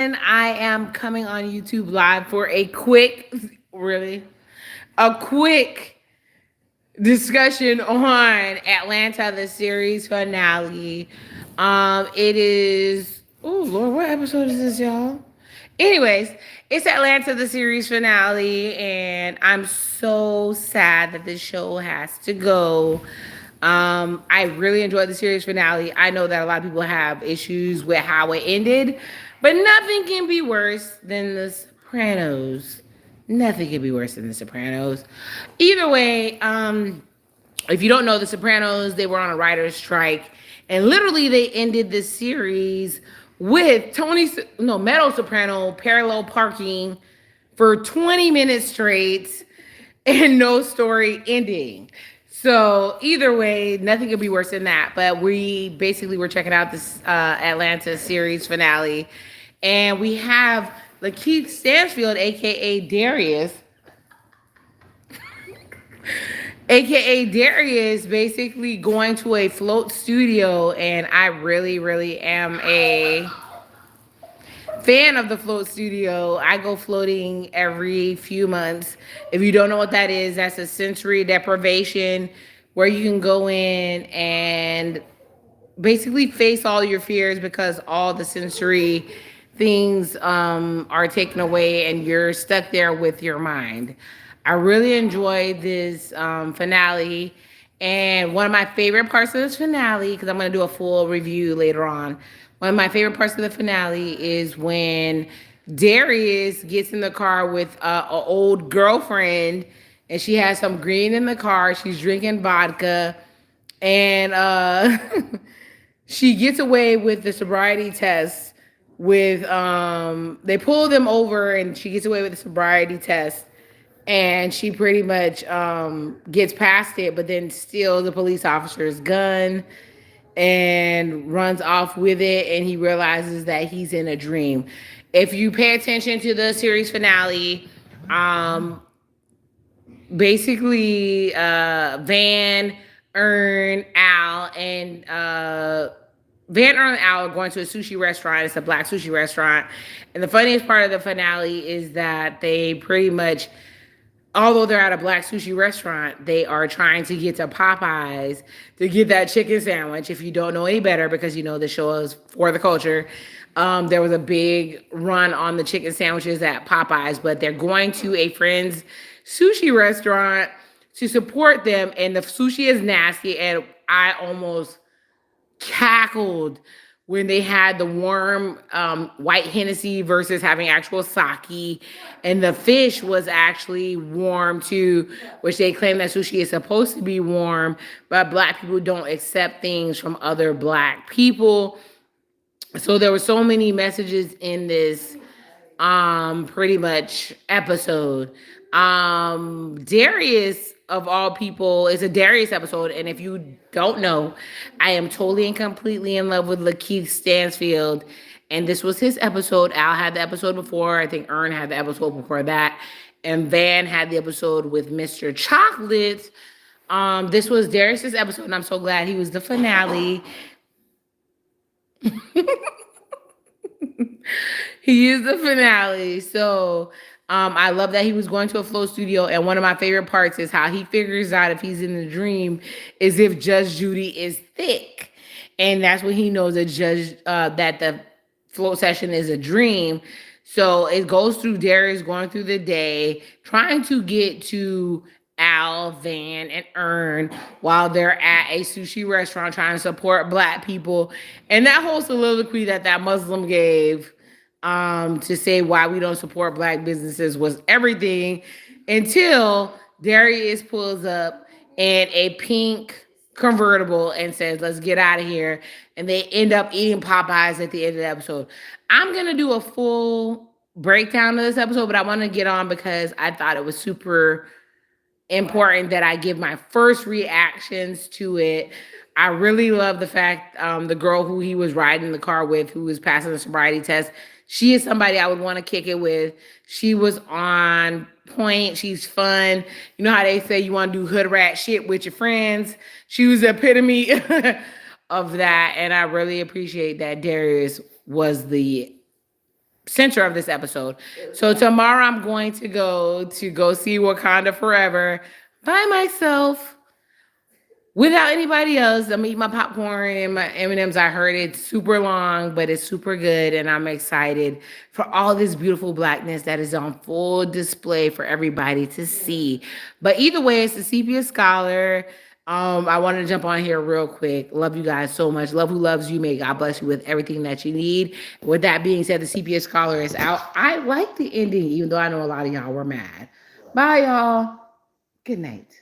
I am coming on YouTube live for really, a quick discussion on Atlanta, the series finale. It is, oh Lord, what episode is this, y'all? Anyways, it's Atlanta, the series finale, and I'm so sad that this show has to go. I really enjoyed the series finale. I know that a lot of people have issues with how it ended, but nothing can be worse than The Sopranos. Nothing can be worse than The Sopranos. Either way, if you don't know, The Sopranos, they were on a writer's strike, and literally they ended the series with Meadow Soprano parallel parking for 20 minutes straight and no story ending. So either way, nothing could be worse than that. But we basically were checking out this Atlanta series finale, and we have Lakeith Stanfield, aka Darius, aka Darius, basically going to a float studio, and I really, really am a fan of the float studio. I go floating every few months. If you don't know what that is, that's a sensory deprivation where you can go in and basically face all your fears because all the sensory things are taken away and you're stuck there with your mind. I really enjoyed this finale. And one of my favorite parts of this finale, because I'm going to do a full review later on, one of my favorite parts of the finale is when Darius gets in the car with an old girlfriend and she has some green in the car. She's drinking vodka and she gets away with the sobriety test with they pull them over and she gets away with the sobriety test and she pretty much gets past it but then steals the police officer's gun and runs off with it, and he realizes that he's in a dream. If you pay attention to the series finale, um basically Van, Earn, Al, and Van Earn and Al are going to a sushi restaurant. It's a black sushi restaurant. And the funniest part of the finale is that they pretty much, although they're at a black sushi restaurant, they are trying to get to Popeyes to get that chicken sandwich. If you don't know any better, because you know the show is for the culture, there was a big run on the chicken sandwiches at Popeyes, but they're going to a friend's sushi restaurant to support them, and the sushi is nasty, and I almost cackled when they had the warm white Hennessy versus having actual sake, and the fish was actually warm too, which they claim that sushi is supposed to be warm, but black people don't accept things from other black people. So there were so many messages in this pretty much episode. Darius of all people is a Darius episode, and if you don't know, I am totally and completely in love with Lakeith Stansfield, and this was his episode. Al had the episode before. I think Ern had the episode before that, and Van had the episode with Mr. Chocolate. This was Darius's episode, and I'm so glad he was the finale. He is the finale. So I love that he was going to a flow studio. And one of my favorite parts is how he figures out if he's in the dream is if Judge Judy is thick. And that's when he knows that the flow session is a dream. So it goes through Darius going through the day, trying to get to Al, Van, and Earn while they're at a sushi restaurant trying to support black people. And that whole soliloquy that Muslim gave to say why we don't support black businesses was everything until Darius pulls up in a pink convertible and says, let's get out of here. And they end up eating Popeyes at the end of the episode. I'm going to do a full breakdown of this episode, but I want to get on because I thought it was super important that I give my first reactions to it. I really love the fact the girl who he was riding in the car with, who was passing the sobriety test, she is somebody I would want to kick it with. She was on point. She's fun. You know how they say you want to do hood rat shit with your friends? She was the epitome of that. And I really appreciate that Darius was the center of this episode. So tomorrow I'm going to go see Wakanda Forever by myself without anybody else. I'm eating my popcorn and my M&Ms. I heard it's super long, but it's super good, and I'm excited for all this beautiful blackness that is on full display for everybody to see. But either way, it's the Sepia Scholar. I wanted to jump on here real quick. Love you guys so much. Love who loves you. May God bless you with everything that you need. With that being said, the Sepia Scholar is out. I like the ending, even though I know a lot of y'all were mad. Bye, y'all. Good night.